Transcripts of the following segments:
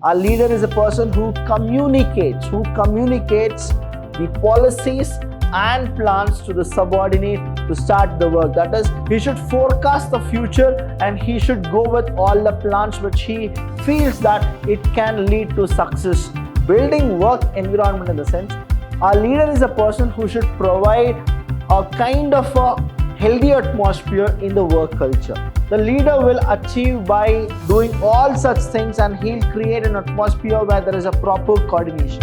A leader is a person who communicates the policies and plans to the subordinate to start the work. That is, he should forecast the future and he should go with all the plans which he feels that it can lead to success. Building work environment in the sense, a leader is a person who should provide a kind of a healthy atmosphere in the work culture. The leader will achieve by doing all such things, and he'll create an atmosphere where there is a proper coordination.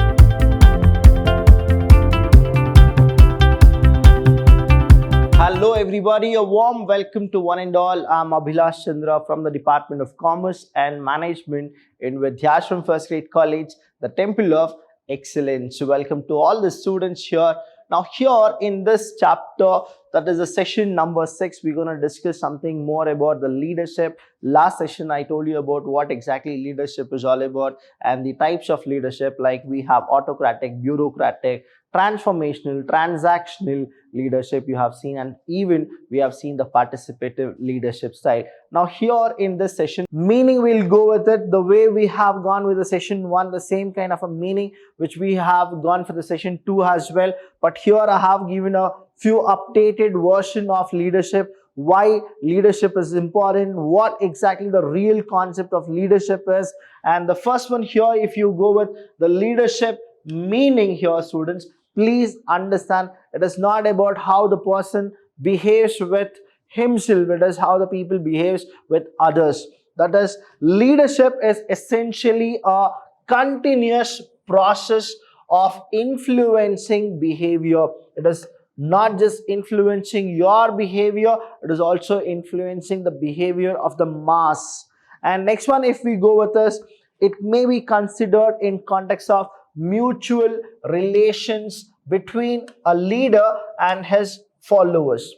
Hello everybody, a warm welcome to one and all. I'm Abhilash Chandra from the Department of Commerce and Management in Vidyashram First Grade College, the Temple of Excellence. Welcome to all the students here. Now here in this chapter, that is the session number 6, we're going to discuss something more about the leadership. Last session I told you about what exactly leadership is all about and the types of leadership, like we have autocratic, bureaucratic, transformational, transactional leadership you have seen, and even we have seen the participative leadership style. Now here in this session, meaning we'll go with it the way we have gone with the session 1, the same kind of a meaning which we have gone for the session 2 as well. But here I have given a few updated version of leadership, why leadership is important, what exactly the real concept of leadership is. And the first one here, if you go with the leadership meaning here, students, please understand it is not about how the person behaves with himself, it is how the people behaves with others. That is, leadership is essentially a continuous process of influencing behavior. It is not just influencing your behavior, it is also influencing the behavior of the mass. And next one, if we go with this, it may be considered in context of mutual relations between a leader and his followers.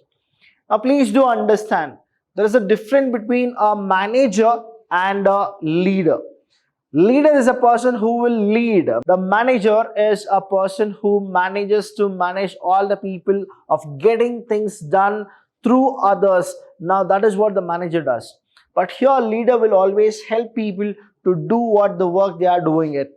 Now please do understand, there is a difference between a manager and a leader. Leader is a person who will lead. The manager is a person who manages to manage all the people of getting things done through others. Now that is what the manager does. But here leader will always help people to do what the work they are doing it.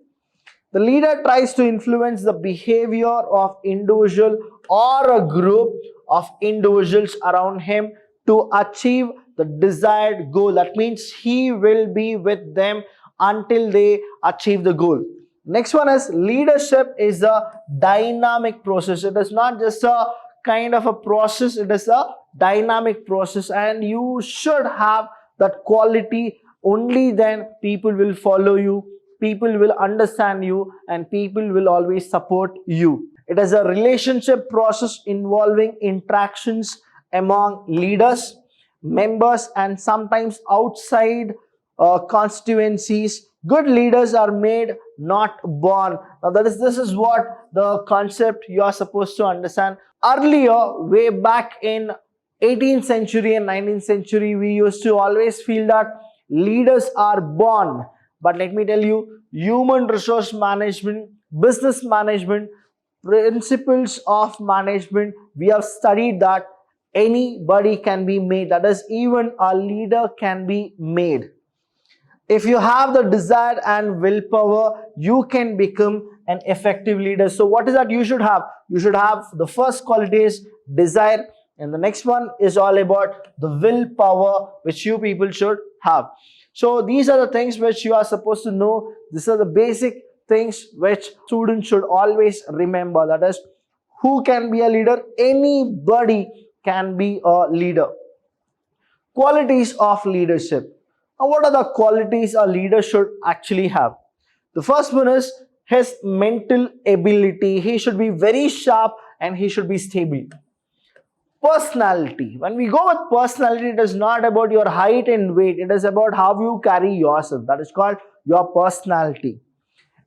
The leader tries to influence the behavior of individual or a group of individuals around him to achieve the desired goal. That means he will be with them until they achieve the goal. Next one is leadership is a dynamic process. It is not just a kind of a process, it is a dynamic process, and you should have that quality. Only then people will follow you, people will understand you, and people will always support you. It is a relationship process involving interactions among leaders, members, and sometimes outside constituencies. Good leaders are made, not born. Now this is what the concept you are supposed to understand. Earlier, way back in 18th century and 19th century, we used to always feel that leaders are born. But let me tell you, human resource management, business management, principles of management, we have studied that anybody can be made. That is, even a leader can be made. If you have the desire and willpower, you can become an effective leader. So what is that you should have? You should have the first quality is desire, and the next one is all about the willpower which you people should have. So these are the things which you are supposed to know. These are the basic things which students should always remember. That is, who can be a leader? Anybody can be a leader. Qualities of leadership. Now, what are the qualities a leader should actually have? The first one is his mental ability. He should be very sharp and he should be stable. Personality. When we go with personality, it is not about your height and weight. It is about how you carry yourself. That is called your personality.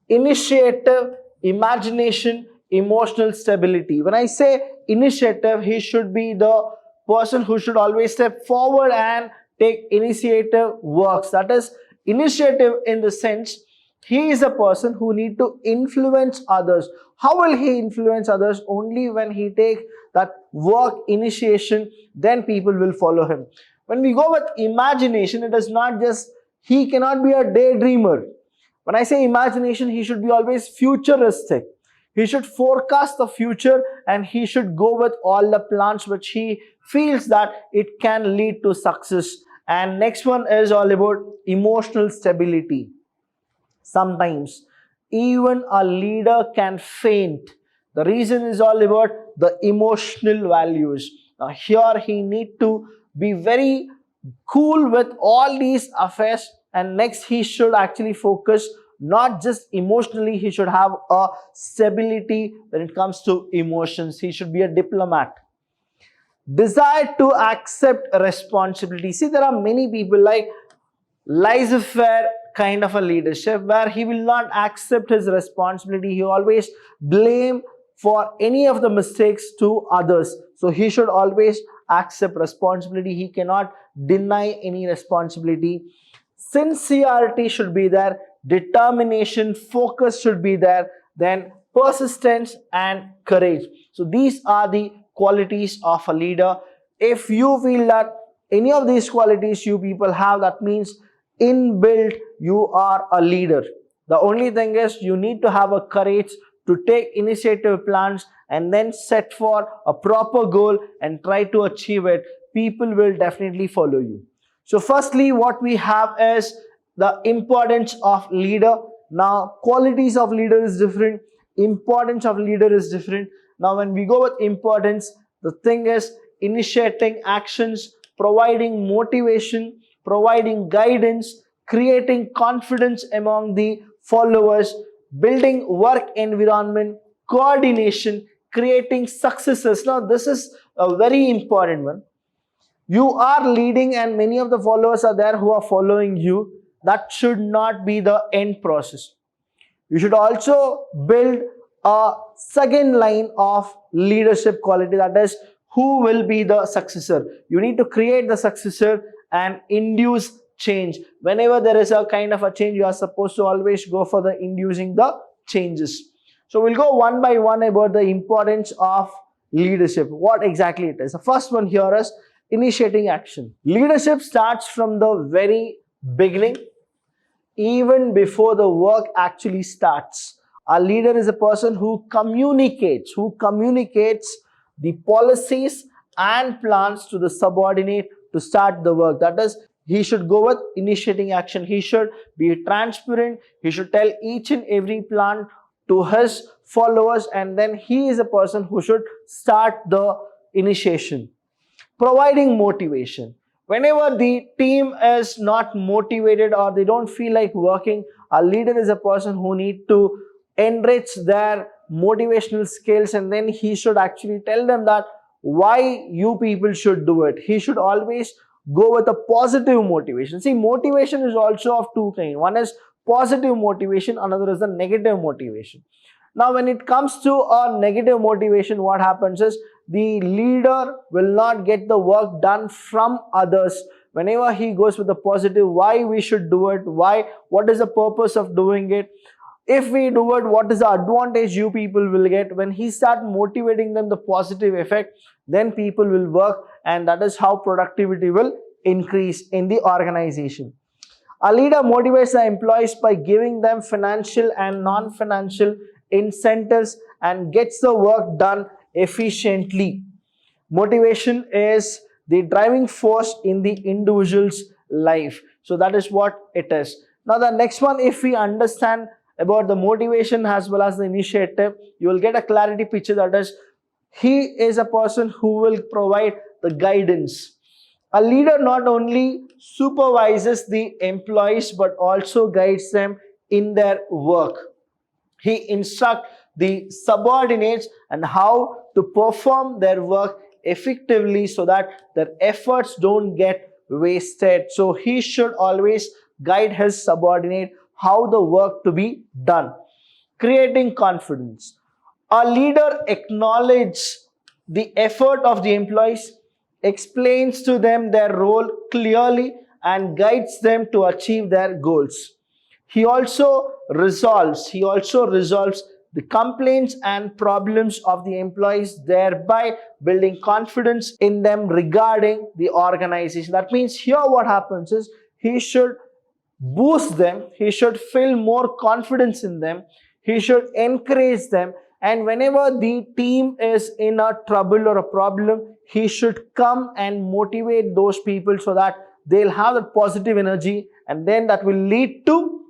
Initiative, imagination, emotional stability. When I say initiative, he should be the person who should always step forward and take initiative works. That is, initiative in the sense, he is a person who need to influence others. How will he influence others? Only when he takes that work initiation, then people will follow him. When we go with imagination, it is not just, he cannot be a daydreamer. When I say imagination, he should be always futuristic. He should forecast the future and he should go with all the plans which he feels that it can lead to success. And next one is all about emotional stability. Sometimes even a leader can faint. The reason is all about the emotional values. Now here he need to be very cool with all these affairs, and next he should actually focus not just emotionally, he should have a stability when it comes to emotions. He should be a diplomat. Desire to accept responsibility. See, there are many people like laissez-faire kind of a leadership where he will not accept his responsibility. He always blame for any of the mistakes to others. So he should always accept responsibility. He cannot deny any responsibility. Sincerity should be there. Determination, focus should be there. Then persistence and courage. So these are the qualities of a leader. If you feel that any of these qualities you people have, that means inbuilt you are a leader. The only thing is you need to have a courage to take initiative plans and then set for a proper goal and try to achieve it. People will definitely follow you. So firstly, what we have is the importance of leader. Now qualities of leader is different, importance of leader is different. Now when we go with importance, the thing is initiating actions, providing motivation, providing guidance, creating confidence among the followers, building work environment, coordination, creating successes. Now this is a very important one. You are leading and many of the followers are there who are following you. That should not be the end process. You should also build a second line of leadership quality, that is, who will be the successor. You need to create the successor and induce change. Whenever there is a kind of a change, you are supposed to always go for the inducing the changes. So we'll go one by one about the importance of leadership, what exactly it is. The first one here is initiating action. Leadership starts from the very beginning, even before the work actually starts. A leader is a person who communicates the policies and plans to the subordinate to start the work. That is, he should go with initiating action. He should be transparent. He should tell each and every plan to his followers, and then he is a person who should start the initiation. Providing motivation. Whenever the team is not motivated or they don't feel like working, a leader is a person who need to enrich their motivational skills, and then he should actually tell them that why you people should do it. He should always go with a positive motivation. See, motivation is also of two kinds. One is positive motivation, another is the negative motivation. Now when it comes to a negative motivation, what happens is the leader will not get the work done from others. Whenever he goes with the positive, why we should do it, what is the purpose of doing it, if we do it, what is the advantage you people will get. When he start motivating them the positive effect, then people will work, and that is how productivity will increase in the organization. A leader motivates the employees by giving them financial and non-financial incentives and gets the work done efficiently. Motivation is the driving force in the individual's life. So that is what it is. Now the next one, if we understand about the motivation as well as the initiative, you will get a clarity picture, that is, he is a person who will provide the guidance. A leader not only supervises the employees but also guides them in their work. He instructs the subordinates on how to perform their work effectively so that their efforts don't get wasted. So he should always guide his subordinate how the work to be done. Creating confidence. A leader acknowledges the effort of the employees, explains to them their role clearly, and guides them to achieve their goals. He also resolves the complaints and problems of the employees, thereby building confidence in them regarding the organization. That means here what happens is he should boost them, he should feel more confidence in them, he should encourage them, and whenever the team is in a trouble or a problem, he should come and motivate those people so that they'll have that positive energy, and then that will lead to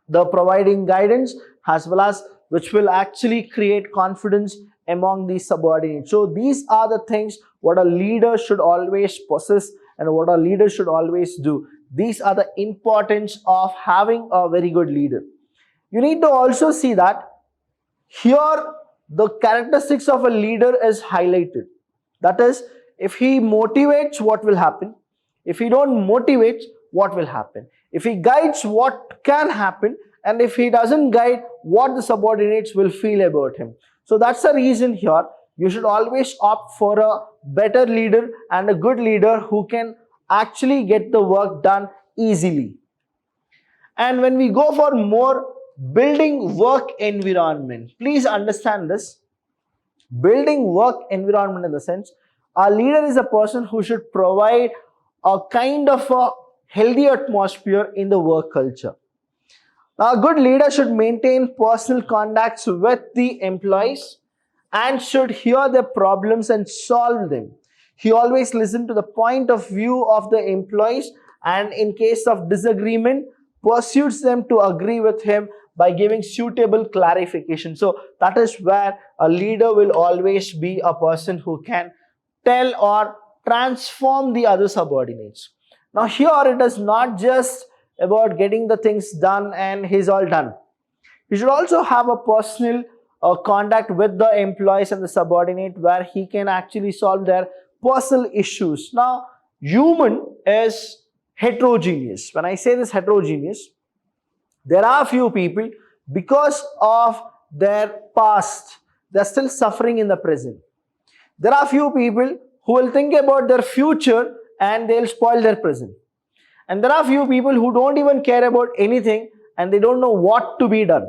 the providing guidance, as well as which will actually create confidence among the subordinates. So these are the things what a leader should always possess and what a leader should always do. These are the importance of having a very good leader. You need to also see that here the characteristics of a leader is highlighted. That is, if he motivates, what will happen? If he don't motivate, what will happen? If he guides, what can happen? And if he doesn't guide, what the subordinates will feel about him. So that's the reason here you should always opt for a better leader and a good leader who can actually get the work done easily. And when we go for more building work environment, please understand this. Building work environment in the sense, a leader is a person who should provide a kind of a healthy atmosphere in the work culture. Now, a good leader should maintain personal contacts with the employees and should hear their problems and solve them. He always listens to the point of view of the employees, and in case of disagreement, pursues them to agree with him by giving suitable clarification. So that is where a leader will always be a person who can tell or transform the other subordinates. Now here it is not just about getting the things done and he's all done. You should also have a personal contact with the employees and the subordinate where he can actually solve their personal issues. Now, human is heterogeneous. When I say this heterogeneous, there are few people, because of their past, they're still suffering in the present. There are few people who will think about their future and they'll spoil their present. And there are few people who don't even care about anything and they don't know what to be done.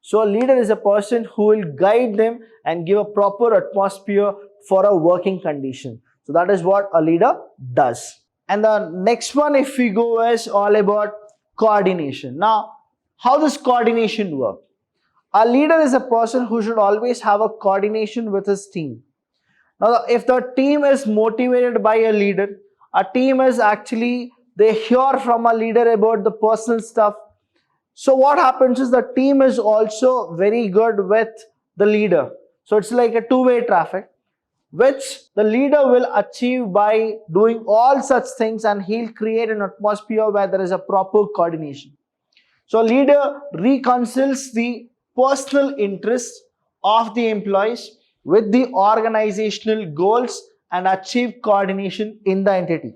So a leader is a person who will guide them and give a proper atmosphere for a working condition. So that is what a leader does. And the next one, if we go, is all about coordination. Now, how does coordination work? A leader is a person who should always have a coordination with his team. Now, if the team is motivated by a leader, a team is actually, they hear from a leader about the personal stuff. So what happens is the team is also very good with the leader. So it's like a two-way traffic, which the leader will achieve by doing all such things, and he'll create an atmosphere where there is a proper coordination. So leader reconciles the personal interests of the employees with the organizational goals and achieve coordination in the entity.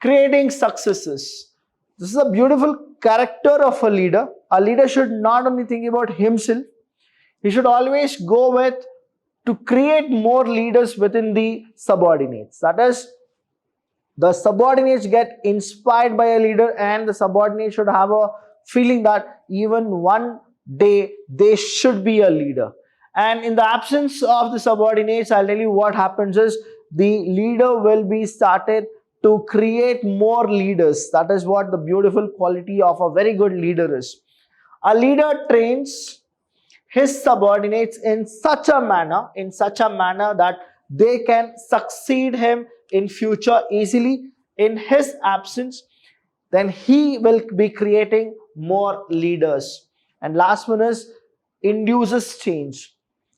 Creating successes. This is a beautiful character of a leader. A leader should not only think about himself, he should always go with to create more leaders within the subordinates. That is, the subordinates get inspired by a leader and the subordinates should have a feeling that even one day they should be a leader. And in the absence of the subordinates, I'll tell you what happens is the leader will be started to create more leaders. That is what the beautiful quality of a very good leader is. A leader trains his subordinates in such a manner that they can succeed him in future easily. In his absence, then he will be creating more leaders. And last one is induces change.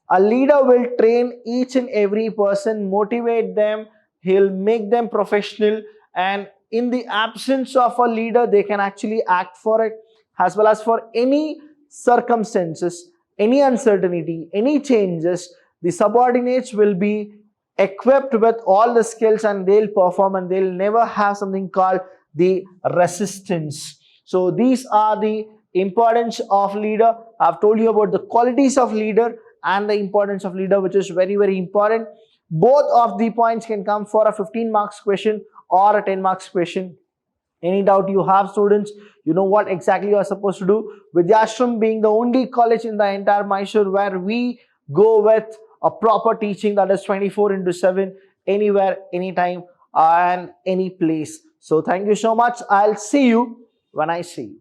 A leader will train each and every person, motivate them, he'll make them professional, and in the absence of a leader, they can actually act for it, as well as for any circumstances, any uncertainty, any changes, the subordinates will be equipped with all the skills and they'll perform, and they'll never have something called the resistance. So these are the importance of leader. I've told you about the qualities of leader and the importance of leader, which is very, very important. Both of the points can come for a 15 marks question or a 10 marks question. Any doubt you have, students, you know what exactly you are supposed to do. Vidyashram being the only college in the entire Mysore where we go with a proper teaching, that is 24/7, anywhere, anytime and any place. So thank you so much. I'll see you when I see